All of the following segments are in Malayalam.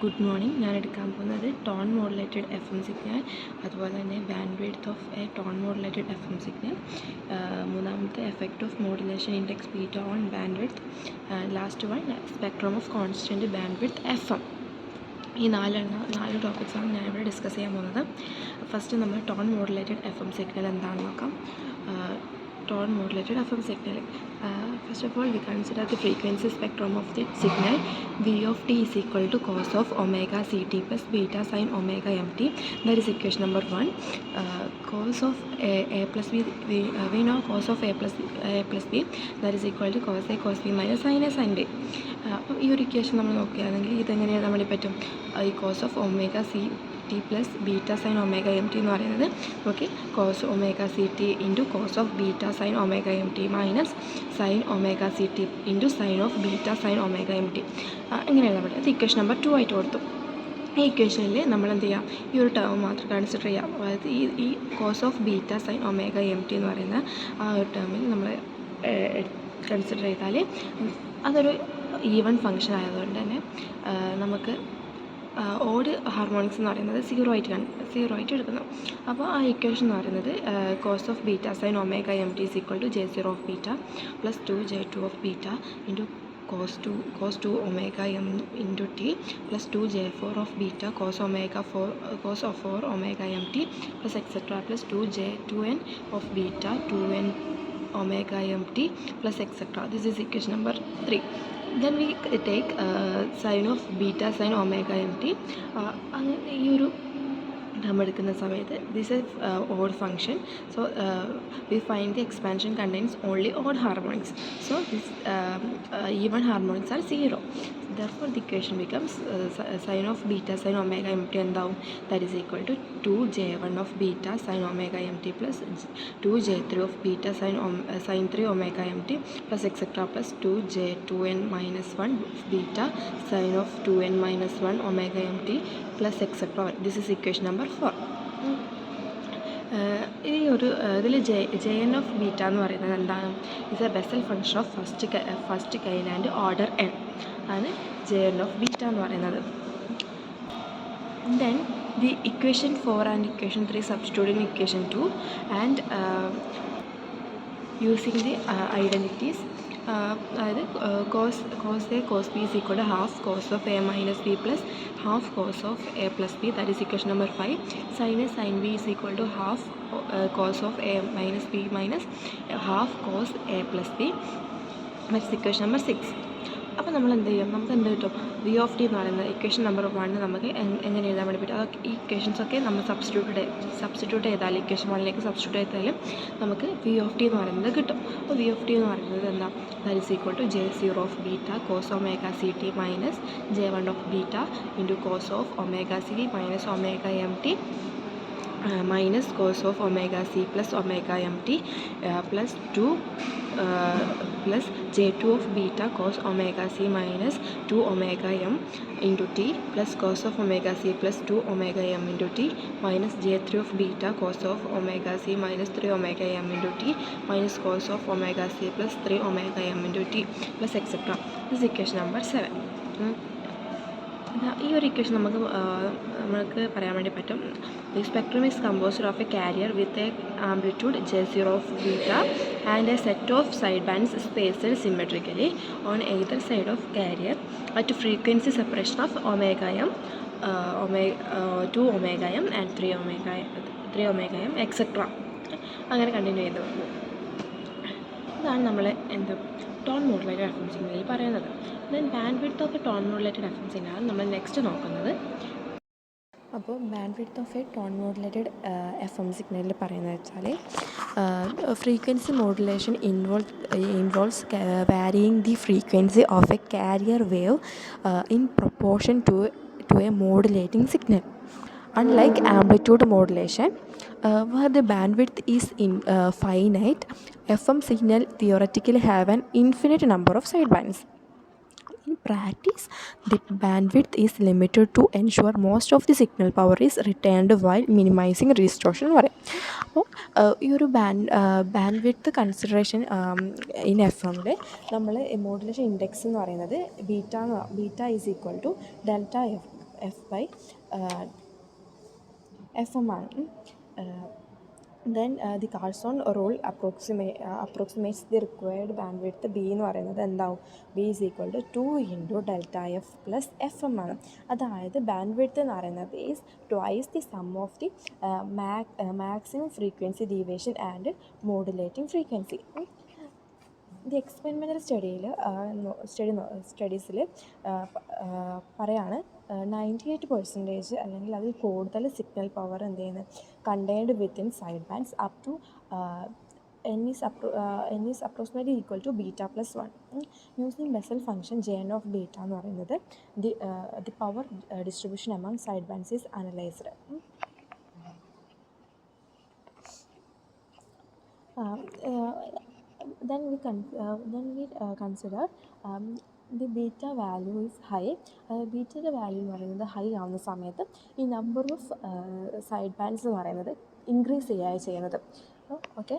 Good morning. ഞാൻ എടുക്കാൻ പോകുന്നത് tone modulated F M signal, അതുപോലെ തന്നെ bandwidth of a tone modulated F M signal, മൂന്നാമത്തെ effect of modulation index beta on bandwidth, last one spectrum of constant bandwidth F M. ഈ നാല് ടോപ്പിക്സാണ് ഞാനിവിടെ ഡിസ്കസ് ചെയ്യാൻ പോകുന്നത്. ഫസ്റ്റ് നമ്മൾ tone modulated F M signal എന്താണെന്ന് നോക്കാം. Tone modulated FM signal. First of all, we consider the frequency spectrum of the signal. V of t is equal to cos of omega ct plus beta sin omega mt. That is equation number 1. Cos of a plus b, we know cos of a plus b, that is equal to cos a cos b minus sin a sin b. അപ്പോൾ ഈ ഒരു ഇക്വേഷൻ നമ്മൾ നോക്കുകയാണെങ്കിൽ ഇതെങ്ങനെയാണ് നമ്മൾ പറ്റും, ഈ cos of omega C T plus beta sine omega M T എന്ന് പറയുന്നത് okay cos omega C T into cos of beta sine omega M T minus sine omega C T into sine of beta sine omega M T ഇങ്ങനെ എഴുതാൻ പറ്റും. അത് ഇക്വേഷൻ നമ്പർ 2 ആയിട്ട് കൊടുത്തു. ഈ ഇക്വേഷനിൽ നമ്മൾ എന്ത് ചെയ്യാം, ഈ ഒരു ടേം മാത്രം കൺസിഡർ ചെയ്യാം. അതായത് ഈ cos of beta sine omega M T എന്ന് പറയുന്ന ആ ഒരു ടേമിൽ നമ്മൾ കൺസിഡർ ചെയ്താൽ അതൊരു ഈവൻ ഫങ്ഷൻ ആയതുകൊണ്ട് തന്നെ നമുക്ക് ഓഡ് ഹാർമോണിക്സ് എന്ന് പറയുന്നത് സീറോ ആയിട്ട് എടുക്കുന്നു. അപ്പോൾ ആ ഇക്വേഷൻ എന്ന് പറയുന്നത് cos of beta sine omega M T is equal to J0 of beta plus 2J2 of beta into cos 2 omega m into t plus 2J4 of beta cos of 4 omega mt plus etc plus 2J2n of beta 2n omega mt plus etc. This is equation number 3. Then we take sin of beta sin omega mt. ഈ ഒരു നമ്മൾ എടുക്കുന്ന സമയത്ത് this is odd function. So we find the expansion contains only odd harmonics. So this even harmonics are zero. Therefore the equation becomes sin of beta sin omega mt എന്താവും, that is equal to 2J1 of beta sin omega mt plus 2J3 of beta sin 3 omega mt plus etc plus 2J2n minus 1 beta sin of 2n minus 1 omega mt plus etc. This is equation number 4. ഈ ഒരു ഇതിൽ Jn ഓഫ് ബീറ്റ എന്ന് പറയുന്നത് എന്താണ്, is a Bessel function of first kind and order n ആണ് Jn ഓഫ് ബീറ്റ എന്ന് പറയുന്നത്. Then the equation 4 and equation 3 substitute in equation 2 and using the identities, അതായത് cos a cos b is equal to half cos of a minus b plus half cos of a plus b, that is equation number 5. Sin a sin b is equal to half cos of a minus b minus half cos a plus b, that is equation number 6. അപ്പോൾ നമ്മൾ എന്ത് ചെയ്യും, നമുക്ക് എന്ത് കിട്ടും, വി ഓഫ് ടി എന്ന് പറയുന്നത് ഇക്വേഷൻ നമ്പർ 1 നമുക്ക് എങ്ങനെ എഴുതാൻ വേണ്ടി പറ്റും. അതൊക്കെ ഈ ഇക്വേഷൻസൊക്കെ നമ്മൾ സബ്സ്റ്റിറ്റ്യൂട്ട് ചെയ്താൽ ഇക്വേഷൻ 1ലേക്ക് സബ്സ്റ്റിറ്റ്യൂട്ട് ചെയ്താലും നമുക്ക് വി ഓഫ് ടി എന്ന് പറയുന്നത് കിട്ടും. അപ്പോൾ വി ഓഫ് ടി എന്ന് പറയുന്നത് എന്താ, that is equal to J0 of beta cos omega C T minus J1 of beta into cos of omega C minus omega M T minus cos of omega c plus omega mt plus 2 plus J2 of beta cos omega c minus 2 omega m into t plus cos of omega c plus 2 omega m into t minus J3 of beta cos of omega c minus 3 omega m into t minus cos of omega c plus 3 omega m into t plus etc. This is equation number 7. ഈ ഒരു ഇക്വേഷൻ നമുക്ക് പറയാൻ വേണ്ടി പറ്റും, the spectrum is composed of a carrier with a amplitude J0 of beta and A set of side bands spaced symmetrically on either side of carrier at frequency separation of omega M 2 omega M and 3 omega M etcetera. അങ്ങനെ കണ്ടിന്യൂ ചെയ്ത് വന്നു. ഇതാണ് നമ്മൾ ടോൺ മോഡുലേറ്റഡ് എഫ് എം സിഗ്നലിൽ പറയുന്നത്. Then bandwidth of a tone modulated F M സിഗ്നലാണ് നമ്മൾ നെക്സ്റ്റ് നോക്കുന്നത്. അപ്പോൾ bandwidth of a tone modulated F M സിഗ്നലിൽ പറയുന്നത് വെച്ചാൽ frequency modulation involves varying the frequency of a carrier wave in proportion to a modulating signal. Unlike amplitude modulation, where the bandwidth is finite, FM signal theoretically have an infinite number of sidebands. In practice, the bandwidth is limited to ensure most of the signal power is retained while minimizing distortion. അപ്പോൾ ഈ ഒരു bandwidth consideration in F എമ്മിൽ നമ്മൾ മോഡുലേഷൻ ഇൻഡെക്സ് എന്ന് പറയുന്നത് beta is equal to delta F F by F M ആണ്. Then the Carson rule approximates the required bandwidth B എന്ന് പറയുന്നത് എന്താവും? B is equal to 2 into delta F plus F M ആണ്. അതായത് ബാൻഡ് വിഡ്ത്ത് എന്ന് പറയുന്നത് is twice the sum of the maximum frequency deviation and modulating frequency. The experimental സ്റ്റഡീസിൽ പറയാണ് 98% അല്ലെങ്കിൽ അതിൽ കൂടുതൽ സിഗ്നൽ പവർ എന്ത് ചെയ്യുന്നത് contained within side bands up to n is approximately equal to beta plus 1. Using Bessel function Jn of beta എന്ന് പറയുന്നത് the power distribution among side bands is analyzed. Then we consider the beta value is high. ബീറ്റയുടെ വാല്യൂ എന്ന് പറയുന്നത് ഹൈ ആവുന്ന സമയത്ത് ഈ നമ്പർ ഓഫ് സൈഡ് ബാൻഡ്സ് എന്ന് പറയുന്നത് ഇൻക്രീസ് ചെയ്യുന്നത്. Okay,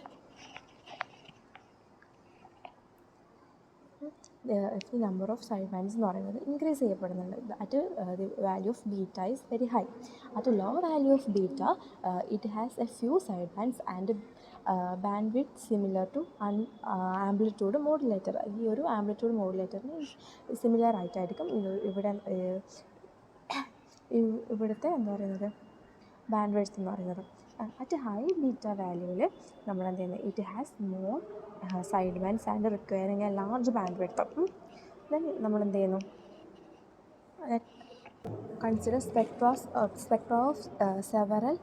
the number of side bands എന്ന് പറയുന്നത് ഇൻക്രീസ് ചെയ്യപ്പെടുന്നുണ്ട്. At the value of beta is very high. At low value of beta it has a few side bands and bandwidth similar to amplitude modulator. ഈ ഒരു ആംപ്ലിറ്റ്യൂഡ് മോഡുലേറ്ററിന് സിമിലർ ആയിട്ടായിരിക്കും ഇവിടുത്തെ എന്താ പറയുന്നത് ബാൻഡ് വിഡ്ത്ത് എന്ന് പറയുന്നത്. അറ്റ് ഹൈ ബീറ്റ വാല്യൂവിൽ നമ്മൾ എന്ത് ചെയ്യുന്നത് it has more side bands and requiring A large band width. Then നമ്മൾ എന്ത് ചെയ്യുന്നു consider spectra of several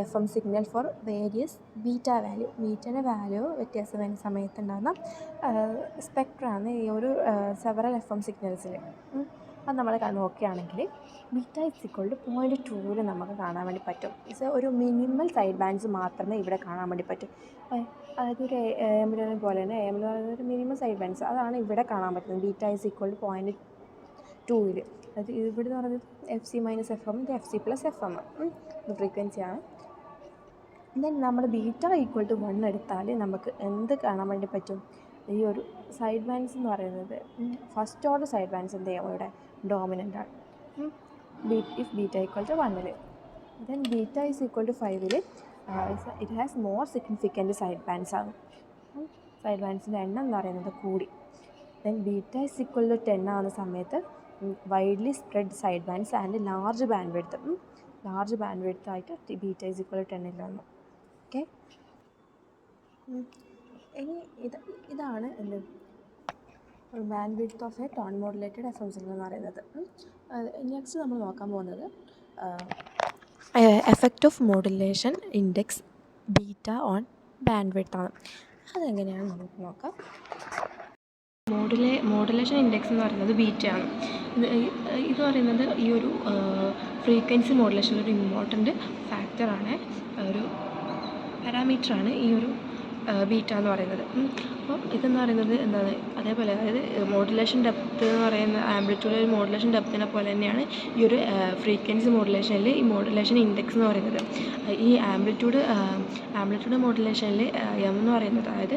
FM signal for various beta value. ബീറ്റയുടെ വാല്യൂ വ്യത്യാസം വരുന്ന സമയത്തുണ്ടാകുന്ന സ്പെക്ട്രാണ് ഈ ഒരു സെവറൽ FM സിഗ്നൽസിൽ. അത് നമ്മൾ നോക്കുകയാണെങ്കിൽ ബീറ്റ ഇസ് ഈക്വൽ ടു 0.2 നമുക്ക് കാണാൻ വേണ്ടി പറ്റും. ഒരു മിനിമൽ സൈഡ് ബാൻഡ്സ് മാത്രമേ ഇവിടെ കാണാൻ വേണ്ടി പറ്റും. അതായത് ഒരു എമിലിനെ പോലെ തന്നെ എമിൽ പറയുന്നത് ഒരു മിനിമം സൈഡ് ബാൻഡ്സ് അതാണ് ഇവിടെ കാണാൻ പറ്റുന്നത്. Beta is equal to 0.2. അത് ഇവിടെ എന്ന് പറയുന്നത് F C minus F M, ഇത് F C plus F M ഇത് ഫ്രീക്വൻസിയാണ്. ദെൻ നമ്മൾ ബീറ്റ ഈക്വൽ ടു 1 എടുത്താൽ നമുക്ക് എന്ത് കാണാൻ വേണ്ടി പറ്റും? ഈ ഒരു സൈഡ് ബാൻഡ്സ് എന്ന് പറയുന്നത് ഫസ്റ്റ് ഓർഡർ സൈഡ് ബാൻഡ്സ് എന്ത് ചെയ്യാം ഇവിടെ ഡോമിനൻ്റ് ആണ്. If beta equal to 1. Then beta is equal to 5 it has more significant side bands ആണ്. സൈഡ് ബാൻഡ്സിൻ്റെ എണ്ണം എന്ന് പറയുന്നത് കൂടി. Then beta is equal to 10 ആവുന്ന സമയത്ത് widely spread side bands and large bandwidth ആയിട്ട് ബീറ്റ ഈസ് ഈക്വൽ ടു 10 വന്നു. ഓക്കെ, ഇനി ഇതാണ് എന്ത് bandwidth of a tone modulated FM signal എന്ന് പറയുന്നത്. നെക്സ്റ്റ് നമ്മൾ നോക്കാൻ പോകുന്നത് effect of modulation index beta on band width ആണ്. അതെങ്ങനെയാണ് നമുക്ക് നോക്കാം. മോഡുലേഷൻ ഇൻഡെക്സ് എന്ന് പറയുന്നത് ബീറ്റയാണ്. ഇത് പറയുന്നത് ഈ ഒരു ഫ്രീക്വൻസി മോഡുലേഷനിൽ ഒരു ഇമ്പോർട്ടൻ്റ് ഫാക്ടറാണ്, ഒരു പാരാമീറ്ററാണ് ഈ ഒരു ബീറ്റ എന്ന് പറയുന്നത്. അപ്പോൾ ഇതെന്ന് പറയുന്നത് എന്താണ്, അതേപോലെ അതായത് മോഡുലേഷൻ ഡെപ്ത്ത് എന്ന് പറയുന്ന ആംപ്ലിറ്റ്യൂഡ് മോഡുലേഷൻ ഡെപ്തിനെ പോലെ തന്നെയാണ് ഈ ഒരു ഫ്രീക്വൻസി മോഡുലേഷനിൽ ഈ മോഡുലേഷൻ ഇൻഡെക്സ് എന്ന് പറയുന്നത്. ഈ ആംപ്ലിറ്റ്യൂഡ് മോഡുലേഷനിൽ എം എന്ന് പറയുന്നത്, അതായത്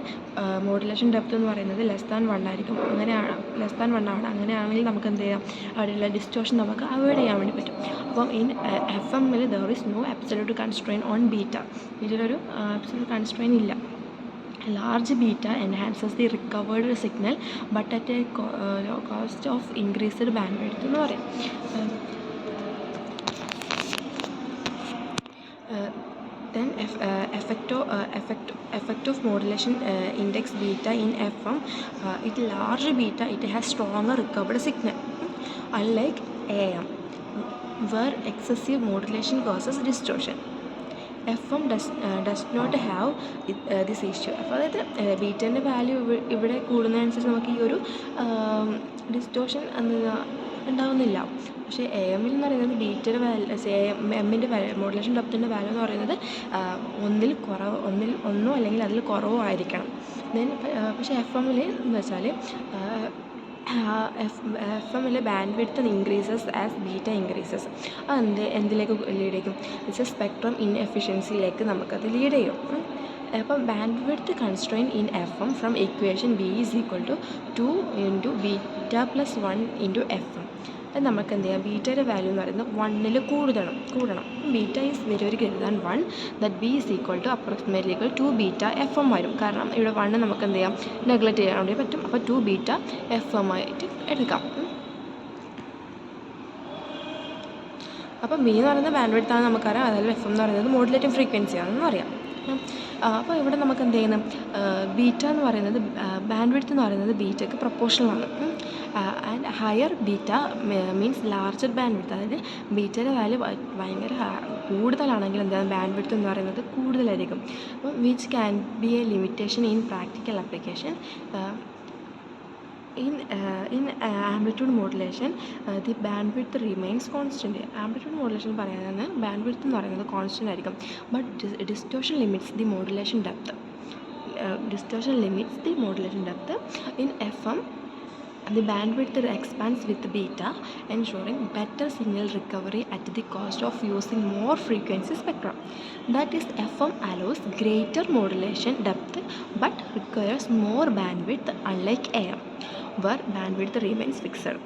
മോഡുലേഷൻ ഡെപ്ത് എന്ന് പറയുന്നത് >1 ആയിരിക്കും. അങ്ങനെയാണ് >1 ആണ്. അങ്ങനെയാണെങ്കിൽ നമുക്ക് എന്ത് ചെയ്യാം, അവിടെയുള്ള ഡിസ്റ്റോർഷൻ നമുക്ക് അവോയ്ഡ് ചെയ്യാൻ വേണ്ടി പറ്റും. അപ്പം in FM there is no absolute constraint on beta. ഇതിലൊരു absolute constraint ഇല്ല. Large beta enhances the recovered signal but at a cost of increased bandwidth എന്ന് പറയും. Then effect of modulation index beta in FM. It large beta, it has stronger recovered signal, unlike AM where excessive modulation causes distortion. FM does not have this issue. അപ്പോൾ അതായത് ബീറ്റേൻ്റെ വാല്യൂ ഇവിടെ കൂടുന്നതനുസരിച്ച് നമുക്ക് ഈ ഒരു ഡിസ്റ്റോർഷൻ ഉണ്ടാവുന്നില്ല. പക്ഷേ AM എന്ന് പറയുന്നത് ബീറ്റയുടെ എമ്മിൻ്റെ വാല്യൂ, മോഡുലേഷൻ ഡെപ്തിൻ്റെ വാല്യൂ എന്ന് പറയുന്നത് ഒന്നോ അല്ലെങ്കിൽ അതിൽ കുറവോ ആയിരിക്കണം. ദെൻ പക്ഷേ FM എന്ന് വെച്ചാൽ FM bandwidth increases as beta increases. അത് എന്തിലേക്ക് ലീഡ് ചെയ്യും? ഇറ്റ്സ് എ സ്പെക്ട്രം ഇൻഎഫിഷ്യൻസിയിലേക്ക് നമുക്കത് ലീഡ് ചെയ്യും. അപ്പം bandwidth constrain in FM from equation B is equal to 2 into beta plus 1 into FM. അത് നമുക്ക് എന്ത് ചെയ്യാം, ബീറ്റയുടെ വാല്യൂ എന്ന് പറയുന്നത് 1ൽ കൂടണം. Beta is very very greater than 1, that B is equal to approximately equal 2 beta F M വരും. കാരണം ഇവിടെ 1 നമുക്ക് എന്ത് ചെയ്യാം, നെഗ്ലക്റ്റ് ചെയ്യാൻ വേണ്ടി പറ്റും. അപ്പോൾ 2 ബീറ്റ എഫ് എം ആയിട്ട് എടുക്കാം. അപ്പം ബി എന്ന് പറയുന്നത് ബാൻഡ് വിഡ്ത്ത് ആണ് നമുക്കറിയാം, അതായത് എഫ് എം എന്ന് പറയുന്നത് മോഡുലേറ്റിംഗ് ഫ്രീക്വൻസി ആണെന്ന് അറിയാം. അപ്പോൾ ഇവിടെ നമുക്ക് എന്ത് ചെയ്യുന്നു, ബീറ്റ എന്ന് പറയുന്നത് ബാൻഡ് വിഡ്ത്ത് എന്ന് പറയുന്നത് ബീറ്റയ്ക്ക് പ്രൊപ്പോർഷണലാണ്. And higher beta means larger bandwidth, അതായത് ബീറ്റയുടെ വാല്യൂ ഭയങ്കര കൂടുതലാണെങ്കിൽ എന്താണ് ബാൻഡ് വിഡ്ത്ത് എന്ന് പറയുന്നത് കൂടുതലായിരിക്കും. അപ്പോൾ which can be A limitation in practical application. In amplitude modulation, the bandwidth remains constant. Amplitude modulation പറയുന്നത് bandwidth എന്ന് പറയുന്നത് കോൺസ്റ്റൻ്റ് ആയിരിക്കും. But distortion limits the modulation depth. In FM, the bandwidth expands with beta, ensuring better signal recovery at the cost of using more frequency spectrum. That is, FM allows greater modulation depth but requires more bandwidth, unlike AM, where bandwidth remains fixed.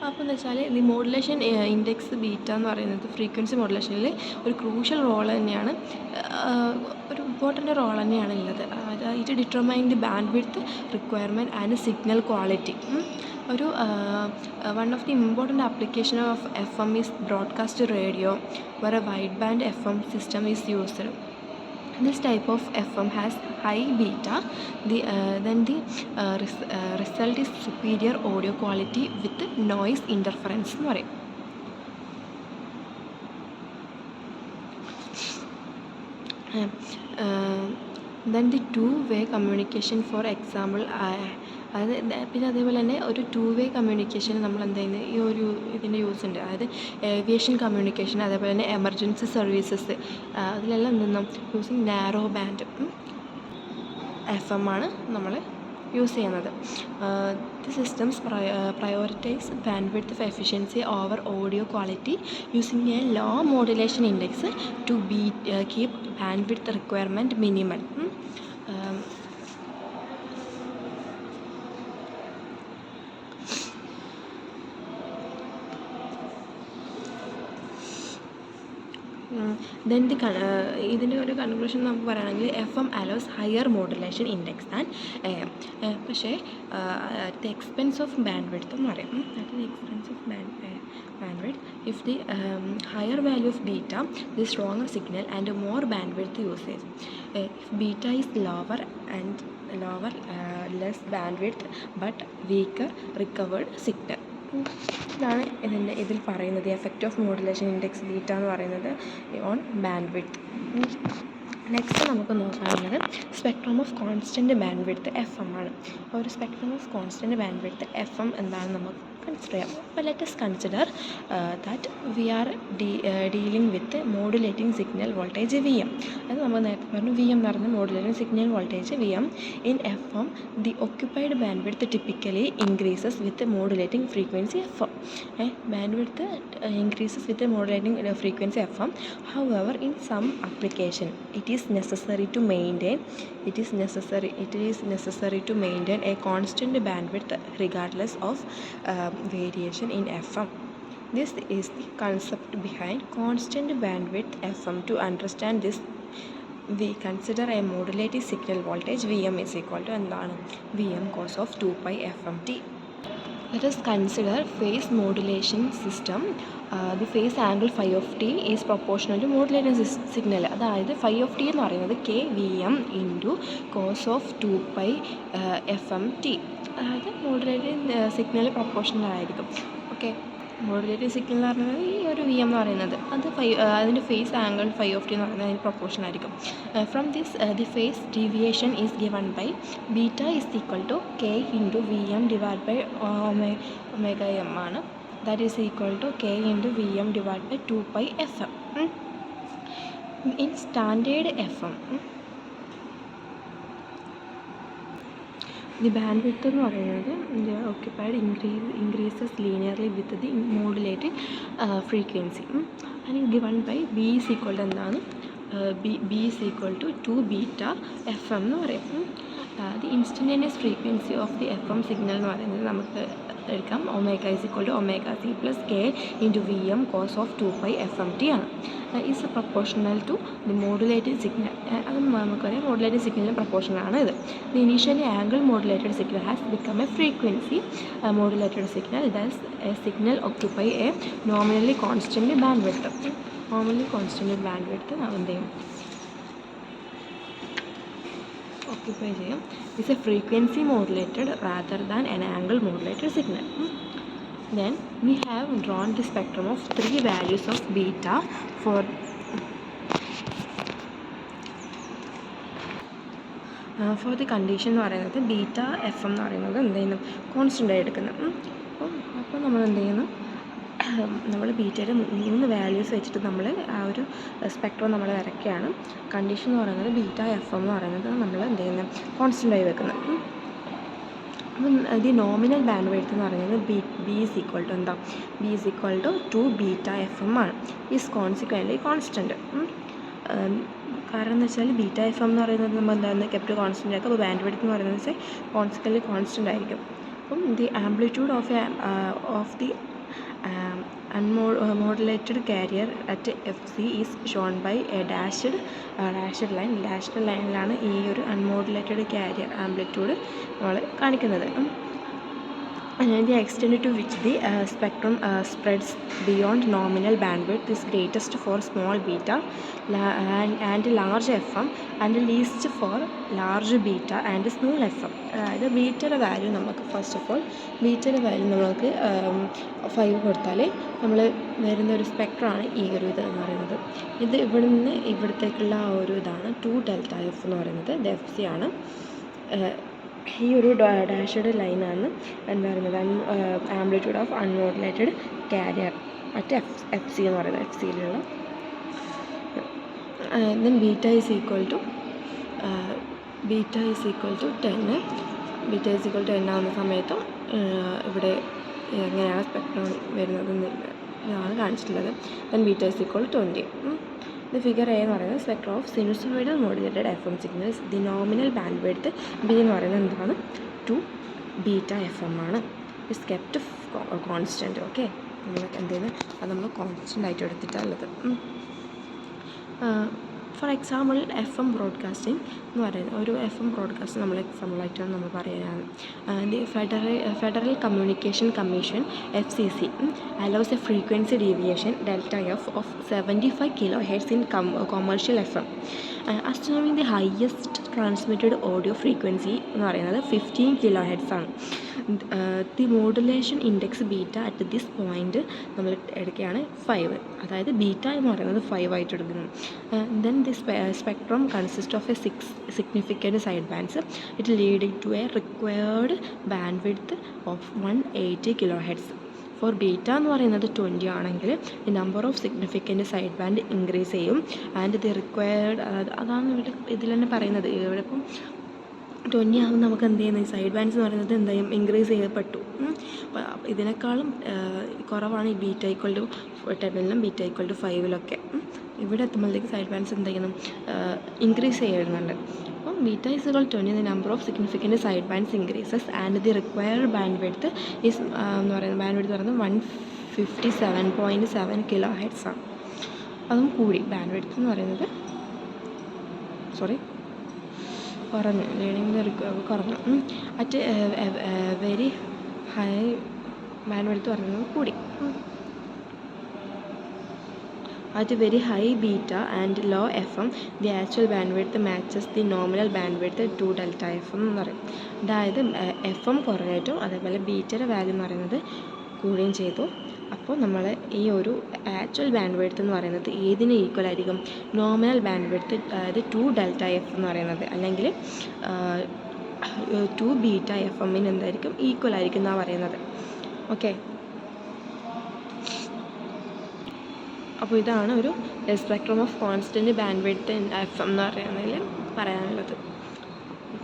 അപ്പോൾ എന്ന് വെച്ചാൽ ഈ മോഡുലേഷൻ ഇൻഡെക്സ് ബീറ്റ എന്ന് പറയുന്നത് ഫ്രീക്വൻസി മോഡുലേഷനിൽ ഒരു ക്രൂഷ്യൽ റോൾ തന്നെയാണ്, ഒരു ഇമ്പോർട്ടൻ്റ് റോൾ തന്നെയാണ് ഉള്ളത്. It determine the bandwidth requirement and signal quality. ഒരു one of the important application of F M is broadcast radio, where a wideband FM system is used. This type of FM has high beta. Then the result is superior audio quality with noise interference എന്ന് പറയും. Then the two-way communication, for example, പിന്നെ അതേപോലെ തന്നെ ഒരു 2-way കമ്മ്യൂണിക്കേഷൻ നമ്മൾ എന്ത് ചെയ്യുന്നത്, ഈ ഒരു ഇതിൻ്റെ യൂസ് ഉണ്ട്. അതായത് ഏവിയേഷൻ കമ്മ്യൂണിക്കേഷൻ, അതേപോലെ തന്നെ എമർജൻസി സർവീസസ്, അതിലെല്ലാം എന്തെന്നും using narrow band F M ആണ് നമ്മൾ യൂസ് ചെയ്യുന്നത്. The systems prioritise bandwidth efficiency over audio quality using a low modulation index to keep bandwidth requirement minimal. Then ഇതിൻ്റെ ഒരു കൺക്ലൂഷൻ നമുക്ക് പറയുകയാണെങ്കിൽ F M allows higher modulation index and A M, പക്ഷേ the expense of bandwidth എന്ന് പറയും. That the expense of bandwidth. If the higher value of beta, the stronger signal and more bandwidth usage. If beta is lower, less bandwidth but weaker recovered signal. ഇതാണ് ഇതിൽ പറയുന്നത് effect of modulation index beta എന്ന് പറയുന്നത് ഓൺ ബാൻഡ് വിഡ്ത്ത്. നെക്സ്റ്റ് നമുക്ക് നോക്കാനുള്ളത് spectrum of constant bandwidth F M ആണ്. ഒരു spectrum of constant bandwidth F M എന്താണെന്ന് നമുക്ക് കൺസിഡർ ചെയ്യാം. അപ്പോൾ let us consider that we are dealing with modulating signal voltage V M. അത് നമ്മൾ നേരത്തെ പറഞ്ഞു, വി എം എന്ന് പറയുന്നത് modulating signal voltage V M. In F M the occupied band width typically increases with modulating frequency F M. Band width increases with the modulating frequency FM. However, in some application it is necessary to maintain a constant bandwidth regardless of variation in FM. This is the concept behind constant bandwidth FM. To understand this, we consider a modulating signal voltage Vm is equal to എന്താണ്, Vm cos of 2 pi FMT. Let us consider phase modulation system. The phase angle phi of t is proportional to modulating signal. അതായത് phi of t എന്ന് പറയുന്നത് k Vm into cos of 2 pi FMT. അതായത് മോഡുലേറ്റിംഗ് സിഗ്നൽ പ്രൊപ്പോർഷണൽ ആയിരിക്കും. ഓക്കെ, മോഡുലേറ്റിംഗ് സിഗ്നൽ എന്ന് പറയുന്നത് ഈ ഒരു വി എം എന്ന് പറയുന്നത് അത് അതിൻ്റെ phase angle phi of T എന്ന് പറയുന്നത് അതിന് പ്രൊപ്പോർഷൻ ആയിരിക്കും. From this the phase deviation is given by beta is equal to K into V M divide by omega M ആണ്. That is equal to K into V M divide by 2 pi F M. In standard F M the bandwidth എന്ന് പറയുന്നത് occupied increases linearly with the modulating frequency and given by B is equal to എന്താണ്, B is equal to 2 beta F M എന്ന് പറയും. The instantaneous frequency of the F M signal എന്ന് പറയുന്നത് നമുക്ക് എടുക്കാം omega is equal to omega C plus K into V M cos of 2π FMT ആണ്. Is proportional to the modulated signal. അത് നമുക്കറിയാം മോഡുലേറ്റഡ് സിഗ്നലിന് പ്രൊപ്പോർഷനാണ് ഇത്. The initially angle modulated signal has become a frequency modulated signal thus a signal occupy a നോമിനലി constant bandwidth. Nominally constant bandwidth എന്ത് ചെയ്യും occupy ചെയ്യും. is a frequency modulated rather than an angle modulated signal. Then we have drawn the spectrum of 3 values of beta for the condition എന്ന് പറയുന്നത് ബീറ്റ എഫ് എം എന്ന് പറയുന്നത് എന്ത് ചെയ്യുന്നു കോൺസ്റ്റൻ്റ് ആയി എടുക്കുന്നത്. അപ്പോൾ നമ്മൾ എന്ത് ചെയ്യുന്നു നമ്മൾ ബീറ്റയുടെ 3 വാല്യൂസ് വെച്ചിട്ട് നമ്മൾ ആ ഒരു സ്പെക്ട്രം നമ്മൾ വരയ്ക്കുകയാണ്. കണ്ടീഷൻ എന്ന് പറയുന്നത് ബീറ്റ എഫ് എം എന്ന് പറയുന്നത് നമ്മൾ എന്ത് ചെയ്യുന്നത് കോൺസ്റ്റൻ്റ് ആയി വെക്കുന്നത്. അപ്പം ദി നോമിനൽ ബാൻഡ് വിഡ്ത്ത് എന്ന് പറയുന്നത് ബി ഈസ് ഈക്വൽ ടു എന്താ B is equal to 2 beta F M ആണ്. Is consequently constant. കാരണം എന്ന് വെച്ചാൽ ബീറ്റ എഫ് എം എന്ന് പറയുന്നത് നമ്മൾ എന്താണെന്ന് കെപ്റ്റ് കോൺസ്റ്റൻ്റ് ആക്കും. അപ്പോൾ ബാൻഡ് വിഡ്ത്ത് എന്ന് പറയുന്നത് വെച്ചാൽ കോൺസിക്വൻ്റ്ലി കോൺസ്റ്റൻ്റ് ആയിരിക്കും. അപ്പം the amplitude of the unmodulated carrier at FC is shown by a dashed line. Dashed ലൈനിലാണ് ഈ ഒരു അൺമോഡുലേറ്റഡ് കാരിയർ ആംപ്ലിറ്റ്യൂഡ് നമ്മൾ കാണിക്കുന്നത്. The extent to which the spectrum spreads beyond nominal bandwidth is greatest for small beta and large FM and least for large beta and small FM. അതായത് ബീറ്റയുടെ വാല്യൂ നമുക്ക് ഫസ്റ്റ് ഓഫ് ഓൾ ബീറ്റയുടെ വാല്യൂ നമുക്ക് 5 കൊടുത്താൽ നമ്മൾ വരുന്ന ഒരു സ്പെക്ട്രമാണ് ഈ ഒരു ഇത് എന്ന് പറയുന്നത്. ഇത് ഇവിടെ നിന്ന് ഇവിടത്തേക്കുള്ള ആ ഒരു ഇതാണ് 2 ഡെൽറ്റ എഫ് എന്ന് പറയുന്നത്. ഇത് എഫ് സി ആണ്. ഈ ഒരു ഡാഷ്ഡ് ലൈനാണ് എന്താ പറയുന്നത് amplitude of unmodulated carrier at F C എന്ന് പറയുന്നത്. എഫ് സിയിലുള്ള then beta is equal to 10. Beta is equal to 10 ആവുന്ന സമയത്തും ഇവിടെ എങ്ങനെയാണ് സ്പെക്ട്രം വരുന്നതെന്ന് ഇതാണ് കാണിച്ചിട്ടുള്ളത്. Then beta is equal to 20. ഇത് ഫിഗർ എ എന്ന് പറയുന്നത് spectrum of sinusoidal modulated F M signals. The nominal bandwidth B എന്ന് പറയുന്നത് എന്താണ് 2 ബീറ്റ എഫ് എം ആണ്. Is kept constant. ഓക്കെ, നമ്മൾ എന്ത് ചെയ്യുന്നത് അത് നമ്മൾ കോൺസ്റ്റൻ്റ് ആയിട്ട് എടുത്തിട്ടുള്ളത്. For example F M broadcasting എന്ന് പറയുന്നത് ഒരു എഫ് എം ബ്രോഡ്കാസ്റ്റ് നമ്മൾ എക്സാമ്പിളായിട്ടാണ് നമ്മൾ പറയാനാണ്. The federal communication commission FCC allows A frequency deviation delta F of 75 kHz in commercial FM. Assuming the highest transmitted audio frequency എന്ന് പറയുന്നത് 15 kHz ആണ്. The modulation index beta at this point നമ്മൾ എടുക്കുകയാണ് 5. അതായത് ബീറ്റ എന്ന് പറയുന്നത് 5 ആയിട്ട് എടുക്കുന്നു. Then the spectrum consist of A 6 significant side bands. It leading to a required bandwidth of 180 kHz. For beta എന്ന് പറയുന്നത് 20 ആണെങ്കിൽ the number of significant side band increase ചെയ്യും. ആൻഡ് ദി റിക്വയർഡ് അതാണ് ഇവിടെ ഇതിൽ തന്നെ പറയുന്നത്. ഇവിടെ ഇപ്പം 20 ആകുമ്പോൾ നമുക്ക് എന്ത് ചെയ്യുന്നത് സൈഡ് ബാൻഡ്സ് എന്ന് പറയുന്നത് എന്ത് ചെയ്യും ഇൻക്രീസ് ചെയ്യപ്പെട്ടു. ഇതിനേക്കാളും കുറവാണ് ഈ ബീറ്റ ഈക്വൽ ടു 10ലും ബീറ്റ ഈക്വൽ ടു 5ലൊക്കെ. ഇവിടെ എത്തുമ്പോഴത്തേക്ക് സൈഡ് ബാൻഡ്സ് എന്ത് ചെയ്യുന്നു ഇൻക്രീസ് ചെയ്യുന്നുണ്ട്. അപ്പം beta is equal 20 the number of significant side bands increases and the required bandwidth is എന്ന് പറയുന്നത് ബാൻഡ് വിഡ്ത്ത് പറയുന്നത് 157.7 kHz ആണ്. അതും കൂടി ബാൻഡ് വിഡ്ത്ത് എന്ന് പറയുന്നത് കുറഞ്ഞു. ലേണിംഗ് കുറഞ്ഞു. At very high band width പറയുന്നത് കൂടി. At very high beta and low FM, the actual bandwidth matches the nominal bandwidth 2 delta FM എന്ന് പറയും. അതായത് എഫ് എം കുറഞ്ഞിട്ടും അതേപോലെ ബീറ്റയുടെ വാല്യൂ എന്ന് പറയുന്നത് കൂടുകയും ചെയ്തു. അപ്പോൾ നമ്മൾ ഈ ഒരു ആക്ച്വൽ ബാൻഡ് വിഡ്ത്ത് എന്ന് പറയുന്നത് ഏതിന് ഈക്വൽ ആയിരിക്കും നോമിനൽ ബാൻഡ് വിഡ്ത്ത്, അതായത് 2 ഡെൽറ്റ എഫ് എന്ന് പറയുന്നത് അല്ലെങ്കിൽ 2 ബീറ്റ എഫ് എമ്മിന് എന്തായിരിക്കും ഈക്വൽ ആയിരിക്കും എന്നാണ് പറയുന്നത്. ഓക്കെ, അപ്പോൾ ഇതാണ് ഒരു spectrum of constant bandwidth F M എന്ന് പറയുന്നതിൽ പറയാനുള്ളത്.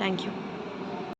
Thank you.